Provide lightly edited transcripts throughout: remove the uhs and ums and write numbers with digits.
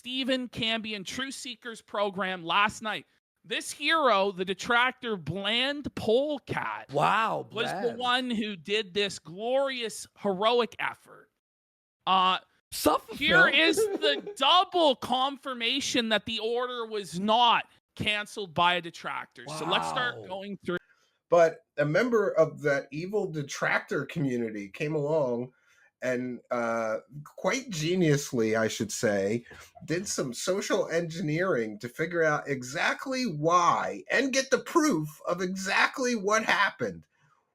Stephen Cambion TruthSeekers program last night. This hero, the detractor Bland Polecat, Wow, was the Bland. one who did this glorious, heroic effort. Here is the double confirmation that the order was not canceled by a detractor. Wow. So let's start going through. But a member of that evil detractor community came along and quite geniusly, I should say, did some social engineering to figure out exactly why and get the proof of exactly what happened.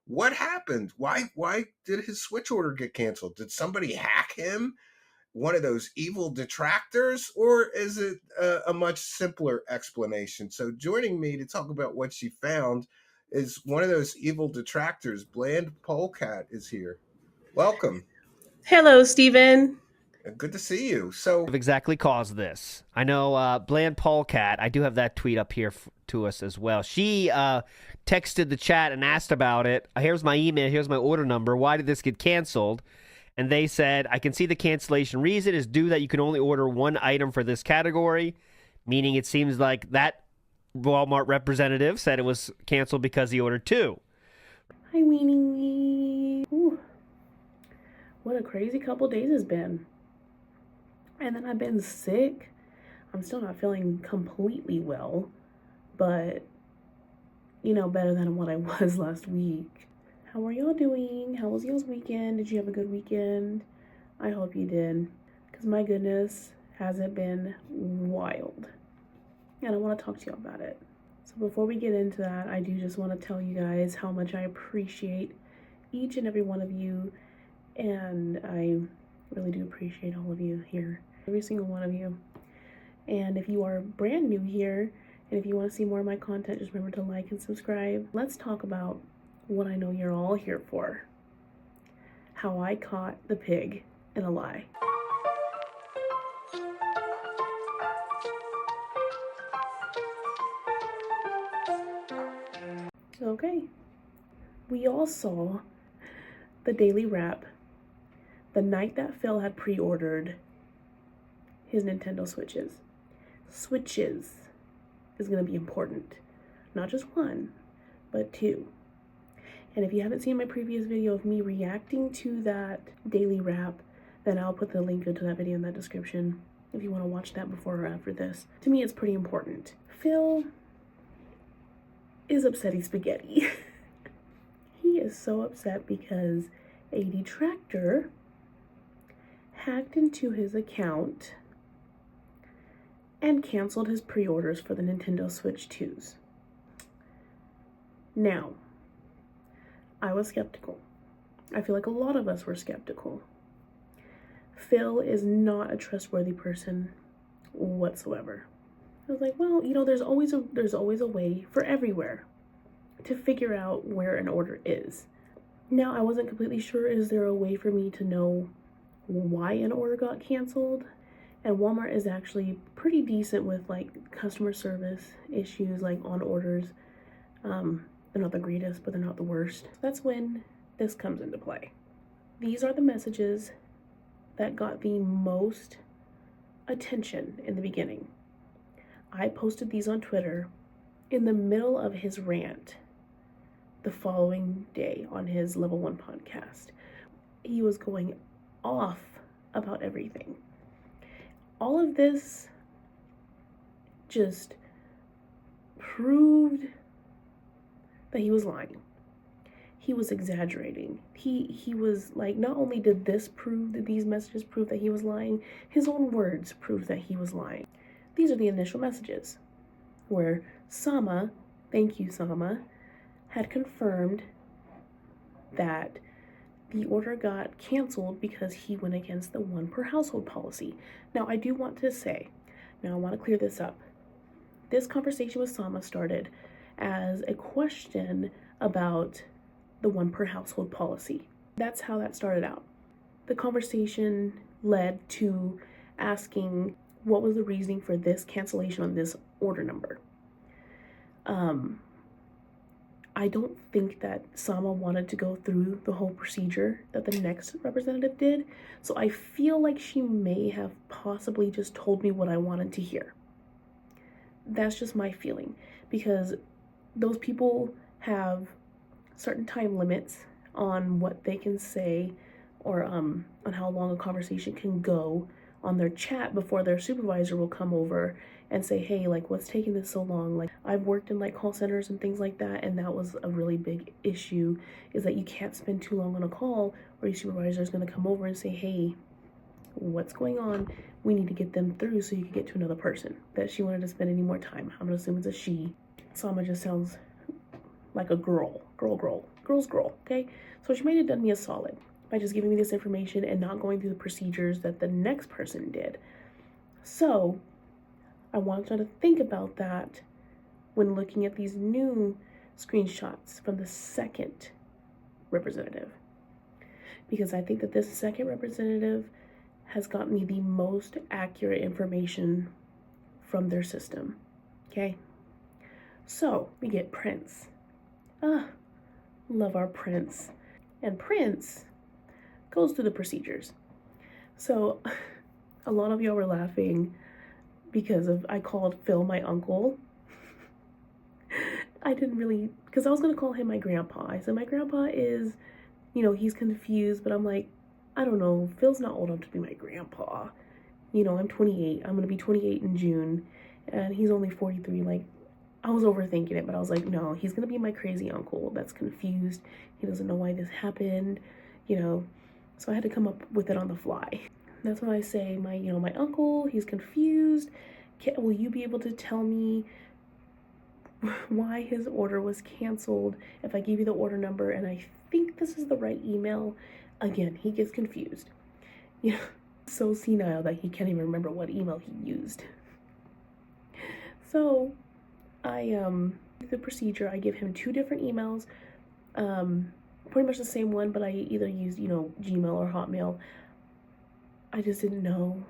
What happened? Why did his switch order get canceled? Did somebody hack him? One of those evil detractors? Or is it a much simpler explanation? So joining me to talk about what she found is one of those evil detractors. Bland Polecat is here. Welcome. Hello, Stephen. Good to see you. So Exactly caused this. I know Bland Polecat, I do have that tweet up here to us as well. She texted the chat and asked about it. Here's my email. Here's my order number. Why did this get canceled? And they said, I can see the cancellation reason is due that you can only order one item for this category, meaning it seems like that Walmart representative said it was canceled because he ordered two. Hi, Weenies. Ooh. What a crazy couple days it's been. And then I've been sick. I'm still not feeling completely well, but, you know, better than what I was last week. How are y'all doing? How was y'all's weekend? Did you have a good weekend? I hope you did, because my goodness, has it been wild. And I want to talk to y'all about it. So before we get into that, I do just want to tell you guys how much I appreciate each and every one of you, and I really do appreciate all of you here, every single one of you. And if you are brand new here, and if you want to see more of my content, just remember to like and subscribe. Let's talk about what I know you're all here for. How I caught the pig in a lie. Okay. We all saw the daily wrap the night that Phil had pre-ordered his Nintendo Switches. Switches is going to be important. Not just one, but two. And if you haven't seen my previous video of me reacting to that daily wrap, then I'll put the link into that video in that description if you want to watch that before or after this. To me, it's pretty important. Phil is upsetty spaghetti. He is so upset because a detractor hacked into his account and canceled his pre-orders for the Nintendo Switch 2s. Now, I was skeptical. I feel like a lot of us were skeptical. Phil is not a trustworthy person whatsoever. I was like, well, you know, there's always a way for everywhere to figure out where an order is. Now, I wasn't completely sure, is there a way for me to know why an order got canceled? And Walmart is actually pretty decent with like customer service issues, like on orders. They're not the greatest, but they're not the worst. That's when this comes into play. These are the messages that got the most attention in the beginning. I posted these on Twitter in the middle of his rant the following day on his Level 1 podcast. He was going off about everything. All of this just proved that he was lying. He was exaggerating. He was like, not only did this prove that these messages prove that he was lying, his own words proved that he was lying. These are the initial messages where Sama, thank you Sama, had confirmed that the order got canceled because he went against the one per household policy. Now, I do want to say, now I want to clear this up. This conversation with Sama started as a question about the one per household policy. That's how that started out. The conversation led to asking what was the reasoning for this cancellation on this order number. I don't think that Sama wanted to go through the whole procedure that the next representative did. So I feel like she may have possibly just told me what I wanted to hear. That's just my feeling, because those people have certain time limits on what they can say, or on how long a conversation can go on their chat before their supervisor will come over and say, hey, like, what's taking this so long? Like, I've worked in like call centers and things like that, and that was a really big issue, is that you can't spend too long on a call, or your supervisor is going to come over and say, hey, what's going on? We need to get them through so you can get to another person. That she wanted to spend any more time. I'm gonna assume it's a she. Sama just sounds like a girl's girl, okay? So she might have done me a solid by just giving me this information and not going through the procedures that the next person did. So I want y'all to think about that when looking at these new screenshots from the second representative, because I think that this second representative has got me the most accurate information from their system. Okay, so we get Prince. Love our Prince. And Prince goes through the procedures. So a lot of y'all were laughing because I called Phil my uncle. I didn't really, because I was going to call him my grandpa. I said my grandpa is, he's confused, but I'm like, I don't know, Phil's not old enough to be my grandpa. I'm 28. I'm going to be 28 in June, and he's only 43. Like, I was overthinking it, but I was like, no, he's going to be my crazy uncle that's confused. He doesn't know why this happened, So I had to come up with it on the fly. That's when I say, my uncle, he's confused. Will you be able to tell me why his order was canceled if I give you the order number and I think this is the right email? Again, he gets confused. So senile that he can't even remember what email he used. So the procedure, I give him 2 different emails, pretty much the same one, but I either used, Gmail or Hotmail. I just didn't know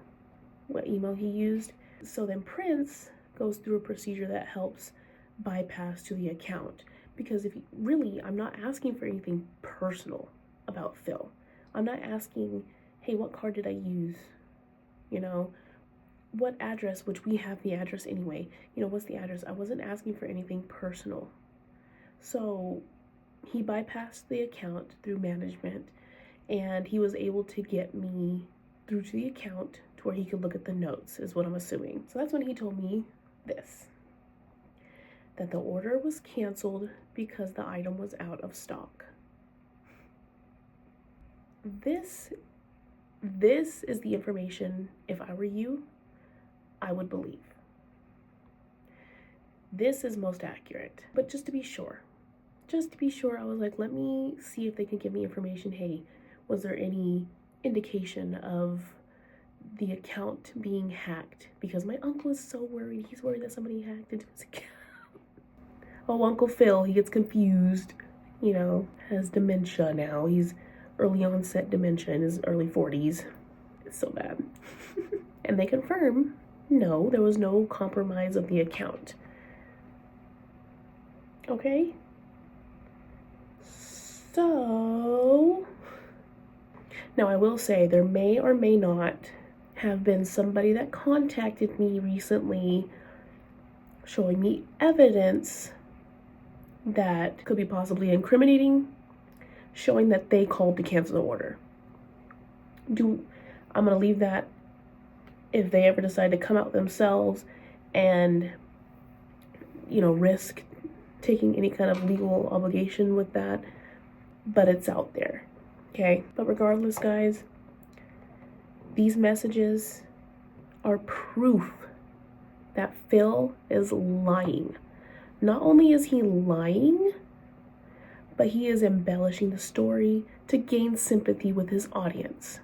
what email he used. So then Prince goes through a procedure that helps bypass to the account, because I'm not asking for anything personal about Phil. I'm not asking, hey, what card did I use? What address, which we have the address anyway. What's the address? I wasn't asking for anything personal. So he bypassed the account through management, and he was able to get me through to the account to where he could look at the notes, is what I'm assuming. So that's when he told me this, that the order was canceled because the item was out of stock. This is the information, if I were you, I would believe. This is most accurate. But just to be sure, I was like, let me see if they can give me information. Hey, was there any indication of the account being hacked? Because my uncle is so worried. He's worried that somebody hacked into his account. Oh, Uncle Phil, he gets confused, has dementia now. He's early onset dementia in his early 40s. It's so bad. And they confirm, no, there was no compromise of the account. Okay? So, now I will say there may or may not have been somebody that contacted me recently showing me evidence that could be possibly incriminating, showing that they called to cancel the order. I'm going to leave that if they ever decide to come out themselves and, risk taking any kind of legal obligation with that. But it's out there, okay? But regardless, guys, these messages are proof that Phil is lying. Not only is he lying, but he is embellishing the story to gain sympathy with his audience.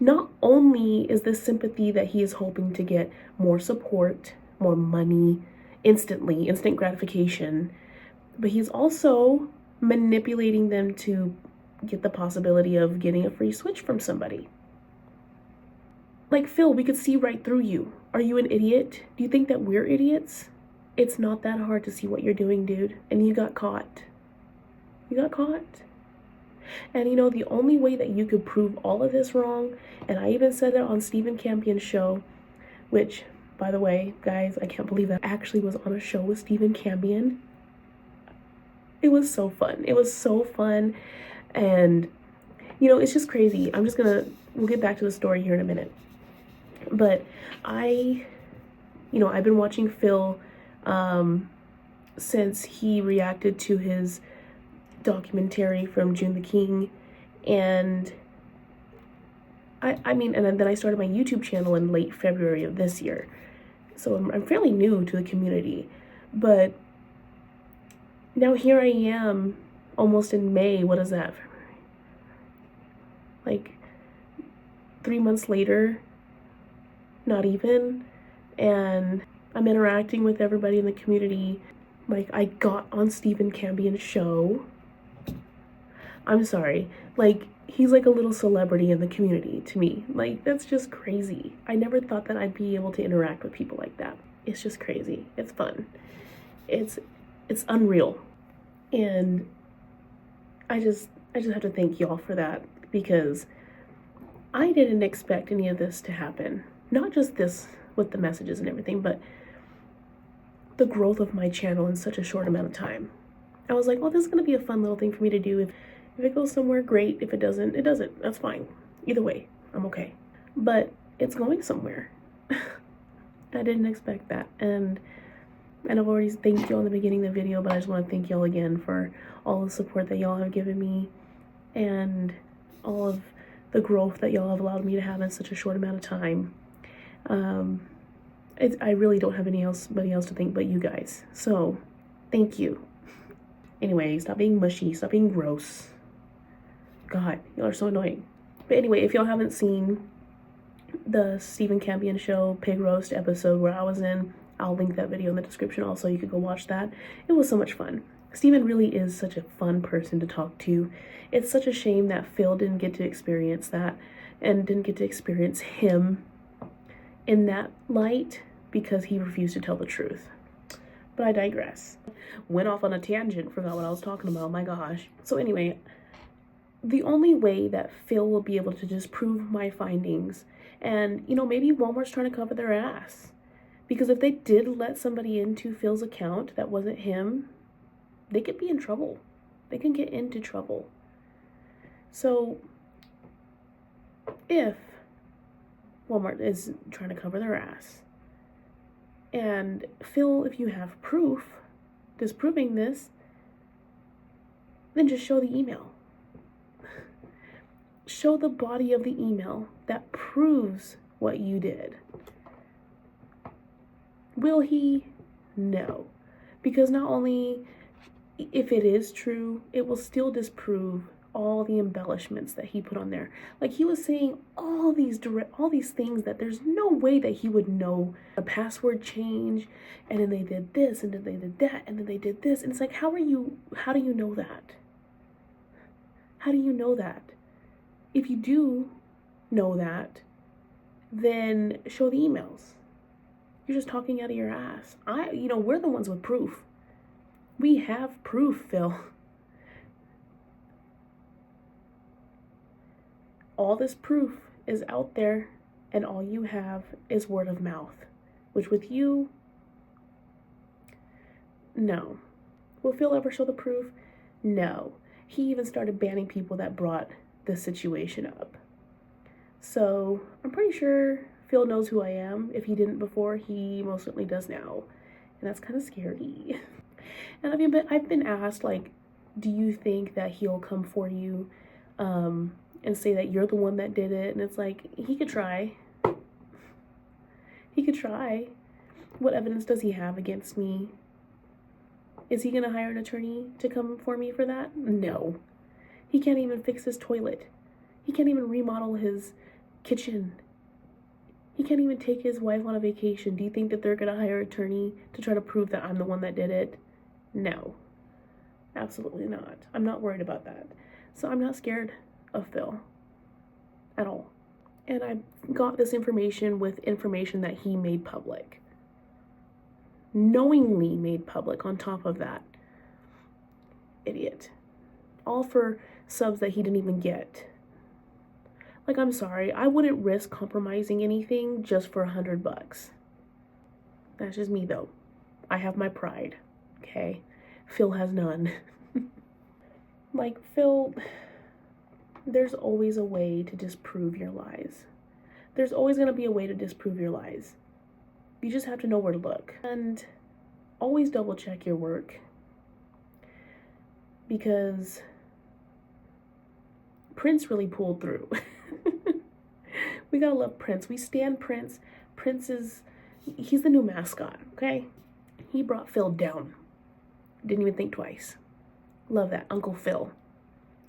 Not only is this sympathy that he is hoping to get more support, more money, instant gratification, but he's also manipulating them to get the possibility of getting a free switch from somebody. Like, Phil, we could see right through you. Are you an idiot? Do you think that we're idiots? It's not that hard to see what you're doing, dude. And you got caught. You got caught. And you know, the only way that you could prove all of this wrong, and I even said it on Stephen Campion's show, which, by the way, guys, I can't believe that I actually was on a show with Stephen Campion. It was so fun. It was so fun. And, you know, it's just crazy. We'll get back to the story here in a minute. But I've been watching Phil since he reacted to his documentary from June the King, and and then I started my YouTube channel in late February of this year, so I'm fairly new to the community, but now here I am almost in May. What is that, like 3 months later, not even, and I'm interacting with everybody in the community. Like, I got on Stephen Campion's show. I'm sorry, like, he's like a little celebrity in the community to me. Like, that's just crazy. I never thought that I'd be able to interact with people like that. It's just crazy. It's fun. It's unreal. And I just have to thank y'all for that, because I didn't expect any of this to happen. Not just this with the messages and everything, but the growth of my channel in such a short amount of time. I was like, well, this is going to be a fun little thing for me to do. If it goes somewhere, great. If it doesn't, it doesn't. That's fine. Either way, I'm okay. But it's going somewhere. I didn't expect that. And I've already thanked y'all in the beginning of the video, but I just want to thank y'all again for all the support that y'all have given me and all of the growth that y'all have allowed me to have in such a short amount of time. I really don't have anybody else to thank but you guys. So, thank you. Anyway, stop being mushy. Stop being gross. God, y'all are so annoying. But anyway, if y'all haven't seen the Stephen Campion show pig roast episode where I was in, I'll link that video in the description also. You could go watch that. It was so much fun. Stephen really is such a fun person to talk to. It's such a shame that Phil didn't get to experience that and didn't get to experience him in that light because he refused to tell the truth. But I digress. Went off on a tangent, forgot what I was talking about, my gosh. So anyway, the only way that Phil will be able to disprove my findings, and, you know, maybe Walmart's trying to cover their ass. Because if they did let somebody into Phil's account that wasn't him, they could be in trouble. They can get into trouble. So, if Walmart is trying to cover their ass, and Phil, if you have proof disproving this, then just show the email. Show the body of the email that proves what you did. Will he? No. Because not only, if it is true, it will still disprove all the embellishments that he put on there. Like, he was saying all these things that there's no way that he would know. A password change, and then they did this, and then they did that, and then they did this. And it's like, how do you know that? How do you know that? If you do know that, then show the emails. You're just talking out of your ass. We're the ones with proof. We have proof, Phil. All this proof is out there, and all you have is word of mouth. Which with you, no. Will Phil ever show the proof? No. He even started banning people that brought this situation up. So I'm pretty sure Phil knows who I am. If he didn't before, he most certainly does now. And that's kind of scary. And I've been asked, like, do you think that he'll come for you and say that you're the one that did it? And it's like, he could try. He could try. What evidence does he have against me? Is he going to hire an attorney to come for me for that? No. He can't even fix his toilet. He can't even remodel his kitchen. He can't even take his wife on a vacation. Do you think that they're going to hire an attorney to try to prove that I'm the one that did it? No. Absolutely not. I'm not worried about that. So I'm not scared of Phil at all. And I got this information with information that he made public. knowingly made public on top of that. Idiot. All for subs that he didn't even get. Like, I'm sorry, I wouldn't risk compromising anything just for $100. That's just me, though. I have my pride, okay? Phil has none. Like, Phil, there's always a way to disprove your lies. There's always going to be a way to disprove your lies. You just have to know where to look. And always double check your work. Because Prince really pulled through. We gotta love Prince. We stand Prince. He's the new mascot, okay? He brought Phil down. Didn't even think twice. Love that, Uncle Phil.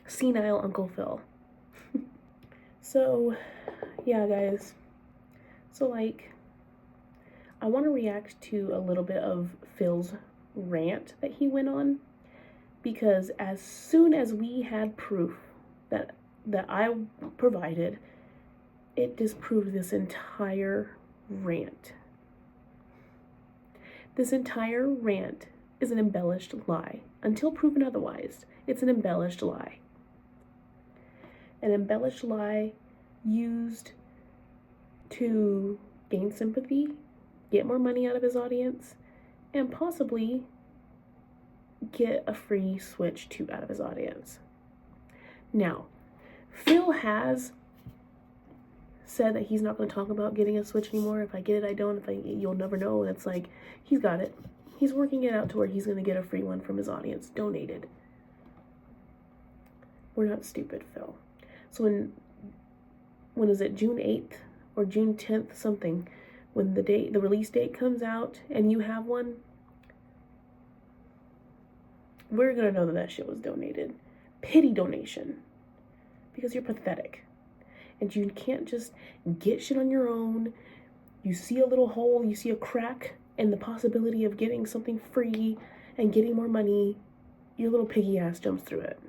Senile Uncle Phil. So, yeah, guys. So, like, I want to react to a little bit of Phil's rant that he went on. Because as soon as we had proof that I provided, it disproved this entire rant. This entire rant is an embellished lie. Until proven otherwise, it's an embellished lie. An embellished lie used to gain sympathy, get more money out of his audience, and possibly get a free Switch 2 out of his audience. Now, Phil has said that he's not going to talk about getting a Switch anymore. If I get it, I don't. You'll never know. And it's like, he's got it. He's working it out to where he's going to get a free one from his audience, donated. We're not stupid, Phil. So when is it, June 8th or June 10th, something, when the release date comes out and you have one, we're going to know that shit was donated. Pity donation. Because you're pathetic. And you can't just get shit on your own. You see a little hole, you see a crack, and the possibility of getting something free and getting more money, your little piggy ass jumps through it.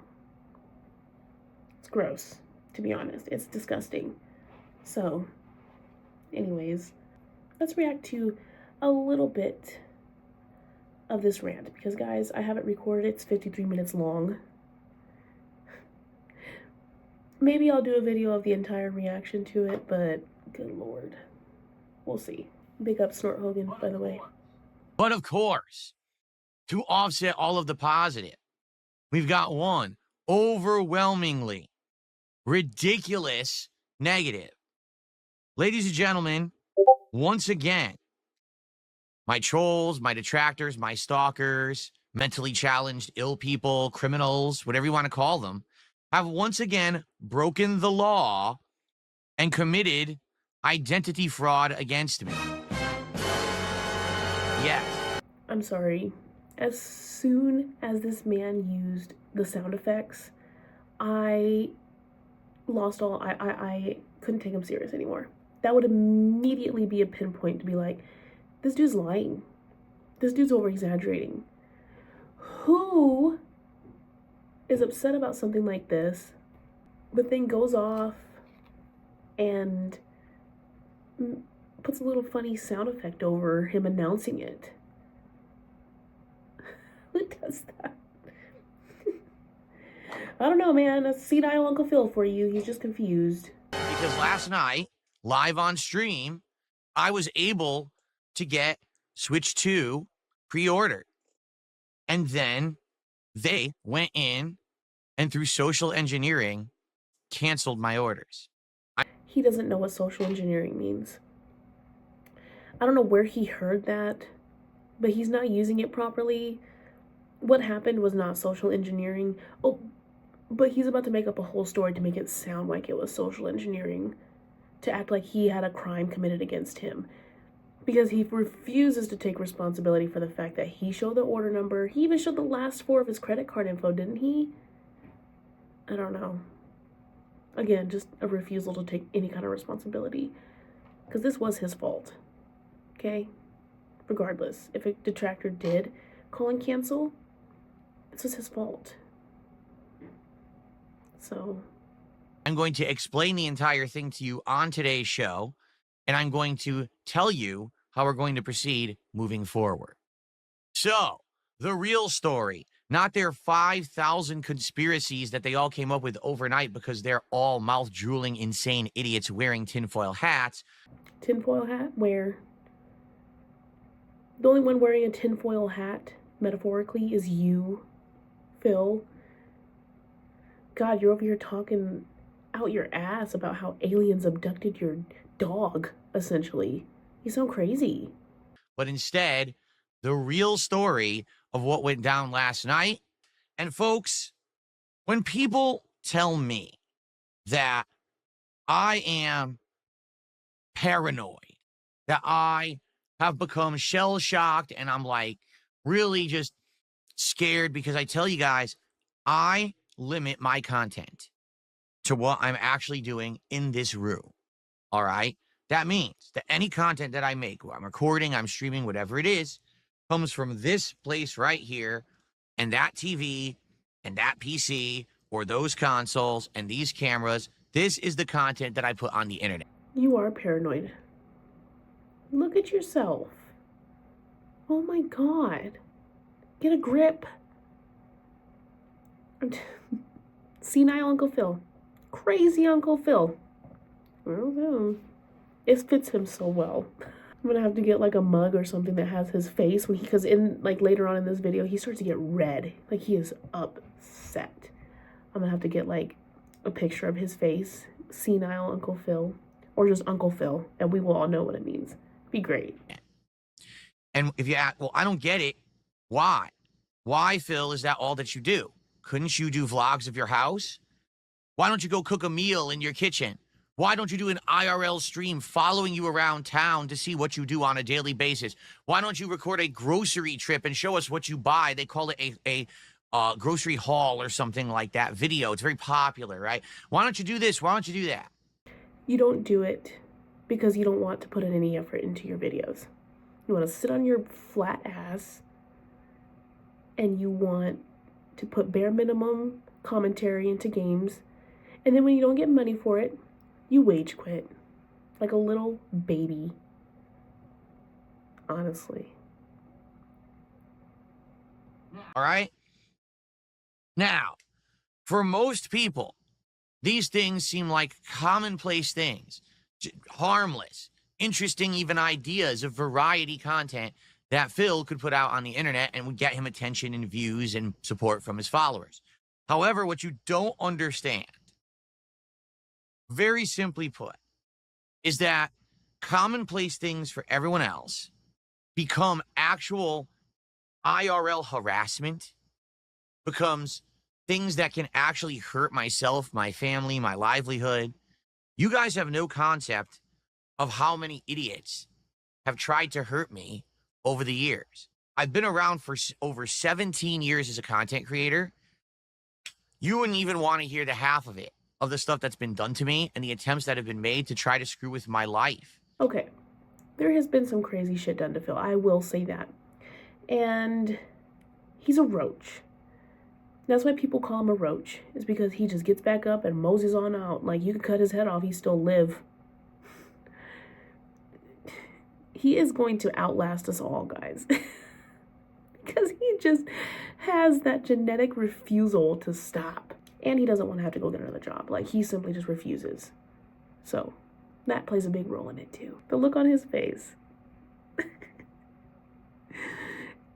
It's gross, to be honest. It's disgusting. So, anyways, let's react to a little bit of this rant. Because, guys, I have it recorded. It's 53 minutes long. Maybe I'll do a video of the entire reaction to it, but good lord. We'll see. Big up Snort Hogan, by the way. But of course, to offset all of the positive, we've got one overwhelmingly ridiculous negative. Ladies and gentlemen, once again, my trolls, my detractors, my stalkers, mentally challenged, ill people, criminals, whatever you want to call them, have once again broken the law and committed identity fraud against me. Yes. I'm sorry. As soon as this man used the sound effects, I lost all... I couldn't take him serious anymore. That would immediately be a pinpoint to be like, this dude's lying. This dude's over-exaggerating. Who is upset about something like this, but then goes off and puts a little funny sound effect over him announcing it? Who does that? I don't know, man. That's senile Uncle Phil for you. He's just confused. Because last night, live on stream, I was able to get Switch 2 pre-ordered. And then they went in and through social engineering, canceled my orders. He doesn't know what social engineering means. I don't know where he heard that, but he's not using it properly. What happened was not social engineering. Oh, but he's about to make up a whole story to make it sound like it was social engineering, to act like he had a crime committed against him. Because he refuses to take responsibility for the fact that he showed the order number. He even showed the last four of his credit card info, didn't he? I don't know. Again, just a refusal to take any kind of responsibility. Because this was his fault. Okay? Regardless, if a detractor did call and cancel, this was his fault. So I'm going to explain the entire thing to you on today's show, and I'm going to tell you how we're going to proceed moving forward. So, the real story, not their 5,000 conspiracies that they all came up with overnight because they're all mouth-drooling, insane idiots wearing tinfoil hats. Tinfoil hat? Where? The only one wearing a tinfoil hat, metaphorically, is you, Phil. God, you're over here talking out your ass about how aliens abducted your dog, essentially. You sound crazy. But instead, the real story of what went down last night. And folks, when people tell me that I am paranoid, that I have become shell-shocked and I'm like really just scared, because I tell you guys, I limit my content to what I'm actually doing in this room. All right? That means that any content that I make, I'm recording, I'm streaming, whatever it is, comes from this place right here, and that TV, and that PC, or those consoles, and these cameras. This is the content that I put on the internet. You are paranoid. Look at yourself. Oh my God. Get a grip. Senile Uncle Phil. Crazy Uncle Phil. I don't know. It fits him so well. I'm gonna have to get like a mug or something that has his face when because in like later on in this video he starts to get red, like he is upset. I'm gonna have to get like a picture of his face, senile Uncle Phil, or just Uncle Phil, and we will all know what it means. Be great. And if you ask, well, I don't get it. Why? Why, Phil, is that all that you do? Couldn't you do vlogs of your house? Why don't you go cook a meal in your kitchen? Why don't you do an IRL stream following you around town to see what you do on a daily basis? Why don't you record a grocery trip and show us what you buy? They call it a grocery haul or something like that video. It's very popular, right? Why don't you do this? Why don't you do that? You don't do it because you don't want to put in any effort into your videos. You want to sit on your flat ass and you want to put bare minimum commentary into games. And then when you don't get money for it, you wage quit like a little baby. Honestly. All right? Now, for most people, these things seem like commonplace things, harmless, interesting, even ideas of variety content that Phil could put out on the internet and would get him attention and views and support from his followers. However, what you don't understand, very simply put, is that commonplace things for everyone else become actual IRL harassment, becomes things that can actually hurt myself, my family, my livelihood. You guys have no concept of how many idiots have tried to hurt me over the years. I've been around for over 17 years as a content creator. You wouldn't even want to hear the half of it, of the stuff that's been done to me and the attempts that have been made to try to screw with my life. Okay, there has been some crazy shit done to Phil. I will say that. And he's a roach. That's why people call him a roach, is because he just gets back up and moses on out. Like, you could cut his head off, he still live. He is going to outlast us all, guys. Because he just has that genetic refusal to stop. And he doesn't want to have to go get another job. Like, he simply just refuses. So, that plays a big role in it, too. The look on his face.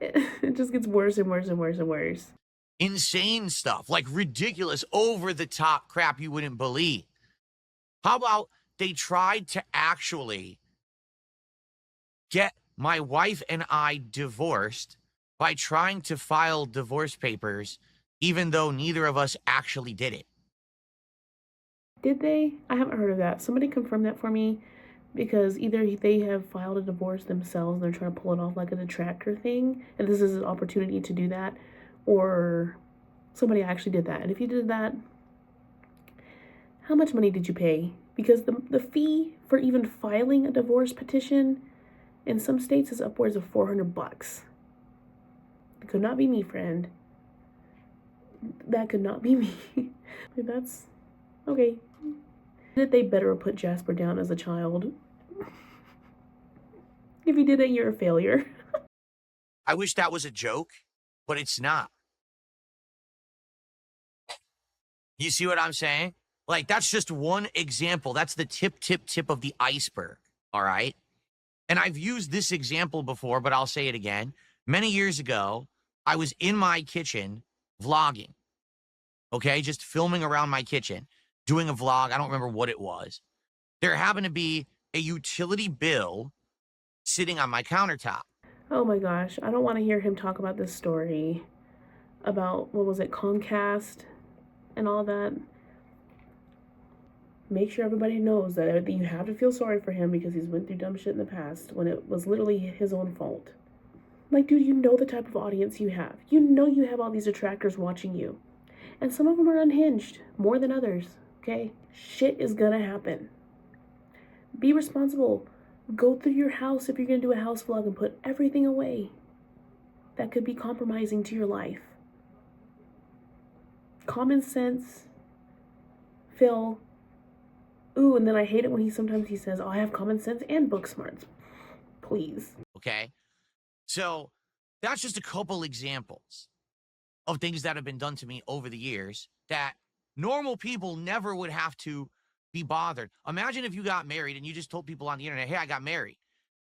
It just gets worse and worse and worse and worse. Insane stuff, like ridiculous, over-the-top crap you wouldn't believe. How about they tried to actually get my wife and I divorced by trying to file divorce papers, even though neither of us actually did it? Did they? I haven't heard of that. Somebody confirm that for me, because either they have filed a divorce themselves and they're trying to pull it off like a detractor thing, and this is an opportunity to do that, or somebody actually did that. And if you did that, how much money did you pay? Because the fee for even filing a divorce petition in some states is upwards of $400. It could not be me, friend. That could not be me. That's okay. That they better put Jasper down as a child. If you did it, you're a failure. I wish that was a joke, but it's not. You see what I'm saying? Like, that's just one example. That's the tip of the iceberg, all right? And I've used this example before, but I'll say it again. Many years ago, I was in my kitchen vlogging, okay? Just filming around my kitchen, doing a vlog. I don't remember what it was. There happened to be a utility bill sitting on my countertop. Oh my gosh, I don't want to hear him talk about this story about, what was it, Comcast and all that. Make sure everybody knows that you have to feel sorry for him because he's went through dumb shit in the past when it was literally his own fault. Like, dude, you know the type of audience you have. You know you have all these detractors watching you. And some of them are unhinged more than others, okay? Shit is gonna happen. Be responsible. Go through your house if you're gonna do a house vlog and put everything away that could be compromising to your life. Common sense. Phil. Ooh, and then I hate it when sometimes he says, oh, I have common sense and book smarts. Please. Okay? So that's just a couple examples of things that have been done to me over the years that normal people never would have to be bothered. Imagine if you got married and you just told people on the internet, hey, I got married.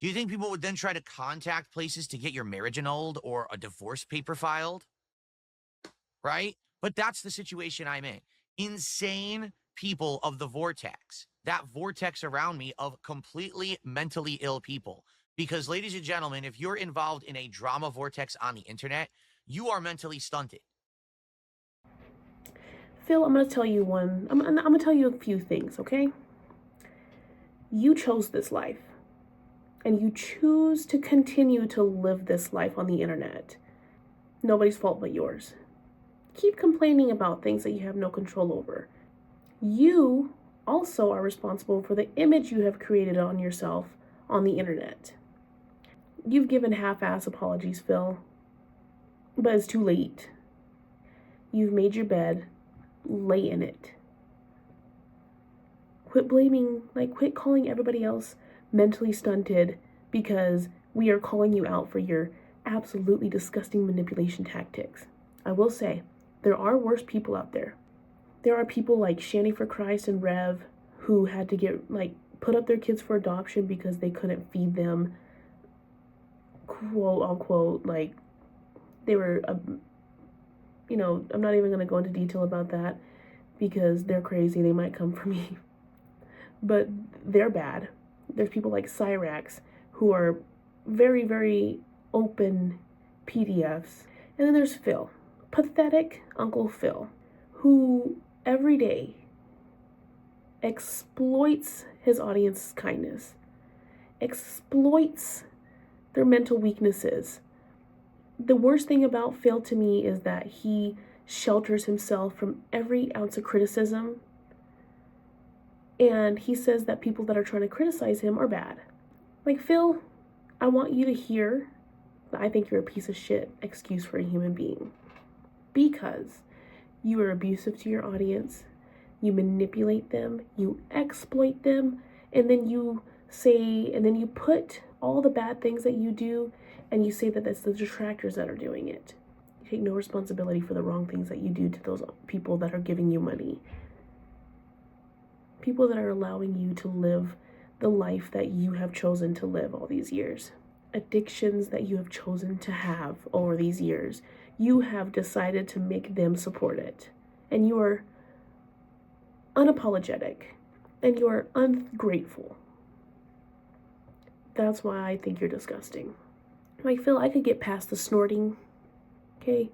Do you think people would then try to contact places to get your marriage annulled or a divorce paper filed? Right? But that's the situation I'm in. Insane people of the vortex, that vortex around me of completely mentally ill people. Because, ladies and gentlemen, if you're involved in a drama vortex on the internet, you are mentally stunted. Phil, I'm going to tell you I'm going to tell you a few things, okay? You chose this life. And you choose to continue to live this life on the internet. Nobody's fault but yours. Keep complaining about things that you have no control over. You also are responsible for the image you have created on yourself on the internet. You've given half-ass apologies, Phil, but it's too late. You've made your bed, lay in it. Quit calling everybody else mentally stunted because we are calling you out for your absolutely disgusting manipulation tactics. I will say, there are worse people out there. There are people like Shanny for Christ and Rev who had to put up their kids for adoption because they couldn't feed them, quote unquote, they were, I'm not even going to go into detail about that because they're crazy. They might come for me. But they're bad. There's people like Cyrax who are very, very open PDFs. And then there's Phil, pathetic Uncle Phil, who every day exploits his audience's kindness, exploits their mental weaknesses. The worst thing about Phil to me is that he shelters himself from every ounce of criticism. And he says that people that are trying to criticize him are bad. Like, Phil, I want you to hear that I think you're a piece of shit excuse for a human being. Because you are abusive to your audience, you manipulate them, you exploit them, and then you put all the bad things that you do, and you say that that's the detractors that are doing it. You take no responsibility for the wrong things that you do to those people that are giving you money. People that are allowing you to live the life that you have chosen to live all these years. Addictions that you have chosen to have over these years. You have decided to make them support it. And you are unapologetic. And you are ungrateful. That's why I think you're disgusting. Like, Phil, I could get past the snorting, okay?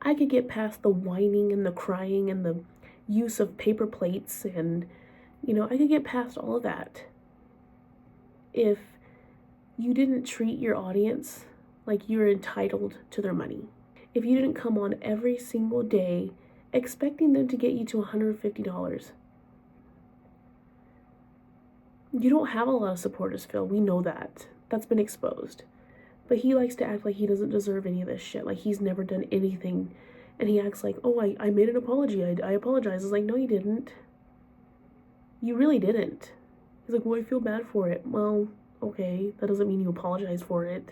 I could get past the whining and the crying and the use of paper plates and, I could get past all of that if you didn't treat your audience like you're entitled to their money. If you didn't come on every single day expecting them to get you to $150. You don't have a lot of supporters, Phil. We know that. That's been exposed. But he likes to act like he doesn't deserve any of this shit. Like he's never done anything. And he acts like, oh, I made an apology. I apologize. It's like, no, you didn't. You really didn't. He's like, well, I feel bad for it. Well, okay. That doesn't mean you apologize for it.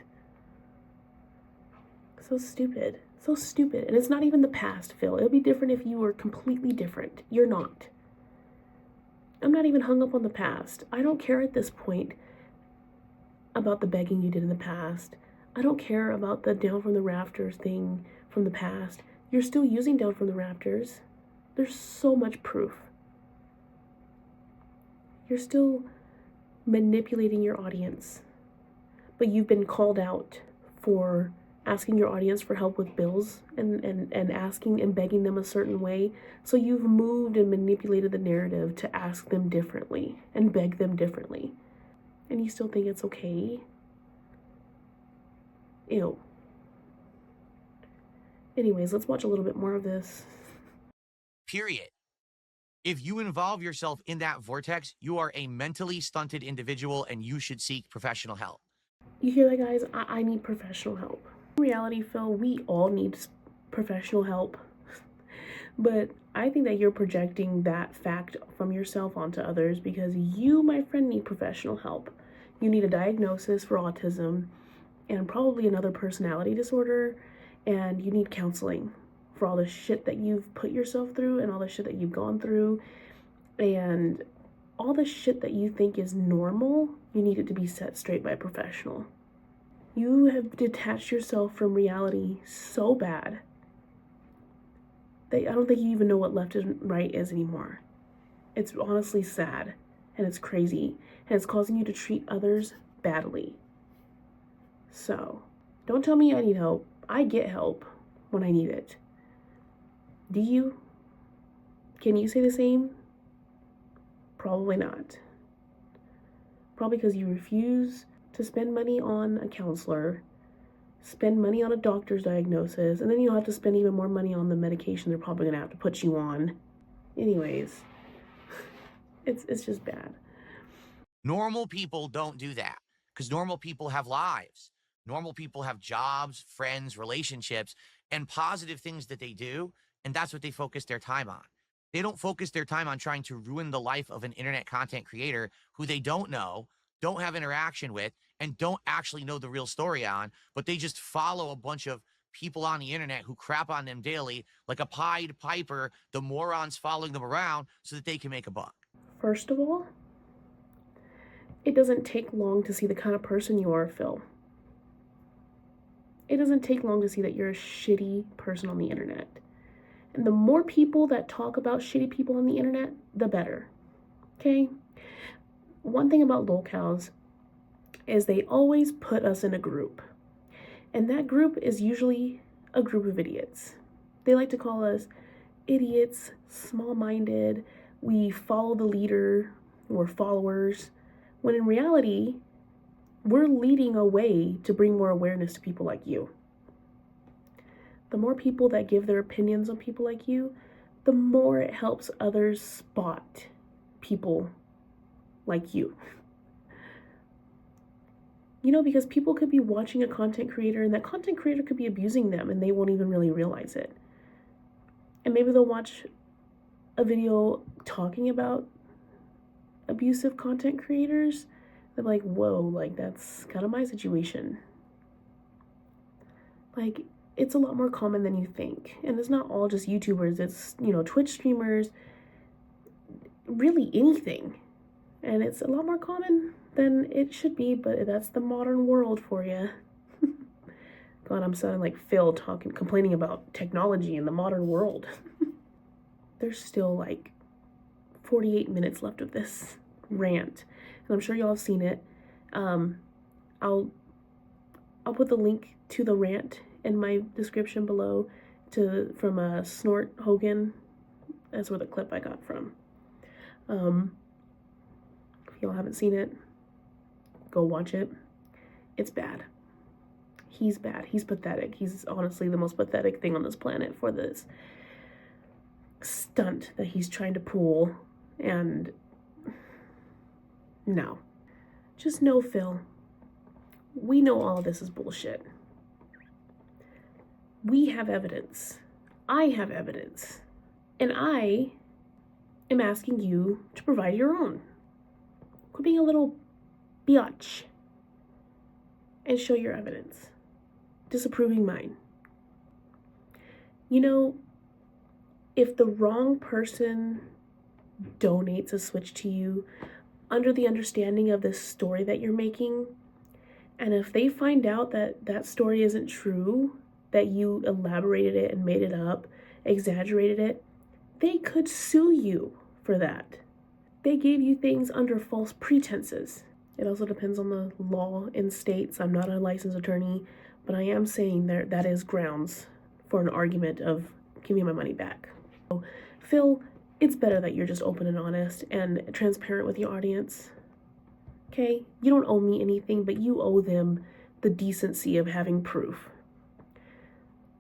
So stupid. So stupid. And it's not even the past, Phil. It would be different if you were completely different. You're not. I'm not even hung up on the past. I don't care at this point about the begging you did in the past. I don't care about the down from the rafters thing from the past. You're still using down from the rafters. There's so much proof. You're still manipulating your audience. But you've been called out for asking your audience for help with bills and asking and begging them a certain way. So you've moved and manipulated the narrative to ask them differently and beg them differently. And you still think it's okay? Ew. Anyways, let's watch a little bit more of this. Period. If you involve yourself in that vortex, you are a mentally stunted individual and you should seek professional help. You hear that, guys? I need professional help. In reality, Phil, we all need professional help. But I think that you're projecting that fact from yourself onto others because you, my friend, need professional help. You need a diagnosis for autism and probably another personality disorder, and you need counseling for all the shit that you've put yourself through and all the shit that you've gone through and all the shit that you think is normal. You need it to be set straight by a professional. You have detached yourself from reality so bad that I don't think you even know what left and right is anymore. It's honestly sad and it's crazy and it's causing you to treat others badly. So, don't tell me I need help. I get help when I need it. Do you? Can you say the same? Probably not. Probably because you refuse to spend money on a counselor, spend money on a doctor's diagnosis, and then you'll have to spend even more money on the medication they're probably going to have to put you on. Anyways, it's just bad. Normal people don't do that because normal people have lives. Normal people have jobs, friends, relationships, and positive things that they do, and that's what they focus their time on. They don't focus their time on trying to ruin the life of an internet content creator who they don't know, don't have interaction with, and don't actually know the real story on, but they just follow a bunch of people on the internet who crap on them daily like a Pied Piper, the morons following them around so that they can make a buck. First of all, it doesn't take long to see the kind of person you are, Phil. It doesn't take long to see that you're a shitty person on the internet. And the more people that talk about shitty people on the internet, the better. Okay? One thing about lolcows is they always put us in a group. And that group is usually a group of idiots. They like to call us idiots, small-minded, we follow the leader, we're followers, when in reality, we're leading a way to bring more awareness to people like you. The more people that give their opinions on people like you, the more it helps others spot people like you. You know, because people could be watching a content creator and that content creator could be abusing them and they won't even really realize it. And maybe they'll watch a video talking about abusive content creators. They're like, whoa, like that's kind of my situation. Like, it's a lot more common than you think. And it's not all just YouTubers, it's, you know, Twitch streamers, really anything. And it's a lot more common than it should be, but that's the modern world for you. God, I'm sounding like Phil complaining about technology in the modern world. There's still like 48 minutes left of this rant, and I'm sure y'all have seen it. I'll put the link to the rant in my description below from Snort Hogan. That's where the clip I got from. If y'all haven't seen it, go watch it. It's bad. He's bad. He's pathetic. He's honestly the most pathetic thing on this planet for this stunt that he's trying to pull. And no. Just know, Phil, we know all of this is bullshit. We have evidence. I have evidence. And I am asking you to provide your own. Quit being a little biatch and show your evidence. Disapproving mine. You know, if the wrong person donates a Switch to you under the understanding of this story that you're making, and if they find out that that story isn't true, that you elaborated it and made it up, exaggerated it, they could sue you for that. They gave you things under false pretenses. It also depends on the law in states. I'm not a licensed attorney, but I am saying that is grounds for an argument of give me my money back. So, Phil, it's better that you're just open and honest and transparent with your audience. Okay? You don't owe me anything, but you owe them the decency of having proof.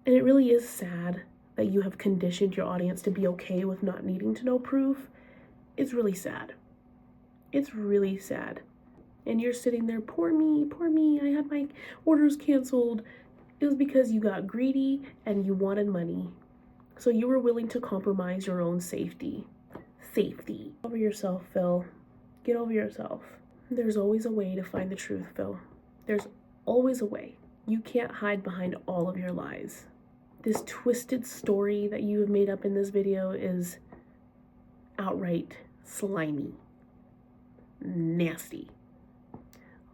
And it really is sad that you have conditioned your audience to be okay with not needing to know proof. It's really sad. It's really sad. And you're sitting there, poor me, I had my orders canceled. It was because you got greedy and you wanted money. So you were willing to compromise your own safety. Get over yourself, Phil. Get over yourself. There's always a way to find the truth, Phil. There's always a way. You can't hide behind all of your lies. This twisted story that you have made up in this video is outright slimy. Nasty.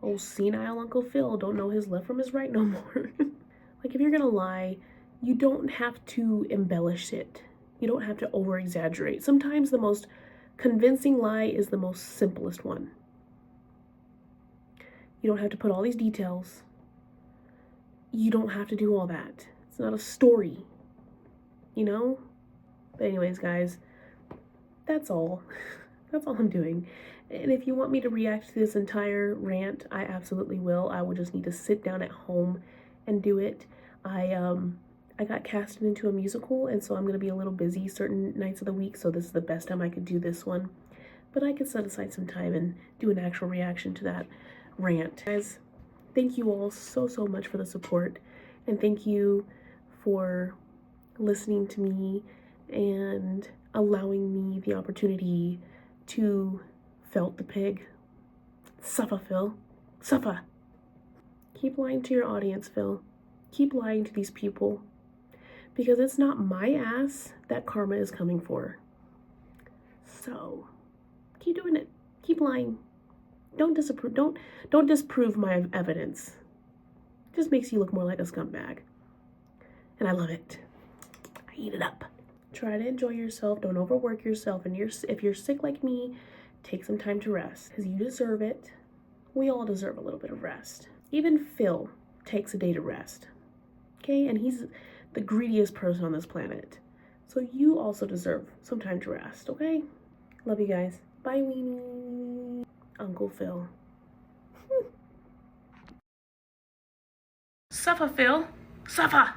Oh, senile Uncle Phil don't know his left from his right no more. Like, if you're gonna lie, you don't have to embellish it. You don't have to over-exaggerate. Sometimes the most convincing lie is the most simplest one. You don't have to put all these details. You don't have to do all that. It's not a story, you know? But anyways, guys, that's all. That's all I'm doing. And if you want me to react to this entire rant, I absolutely will. I will just need to sit down at home and do it. I got casted into a musical, and so I'm going to be a little busy certain nights of the week, so this is the best time I could do this one. But I could set aside some time and do an actual reaction to that rant. Guys, thank you all so much for the support, and thank you for listening to me and allowing me the opportunity to felt the pig. Suffer, Phil. Suffer. Keep lying to your audience, Phil. Keep lying to these people. Because it's not my ass that karma is coming for. So, keep doing it. Keep lying. Don't disprove my evidence. It just makes you look more like a scumbag. And I love it. I eat it up. Try to enjoy yourself. Don't overwork yourself. And if you're sick like me, take some time to rest. Because you deserve it. We all deserve a little bit of rest. Even Phil takes a day to rest. Okay? And he's the greediest person on this planet. So you also deserve some time to rest, okay? Love you guys. Bye, Weenie. Uncle Phil. Suffer, Phil. Suffer.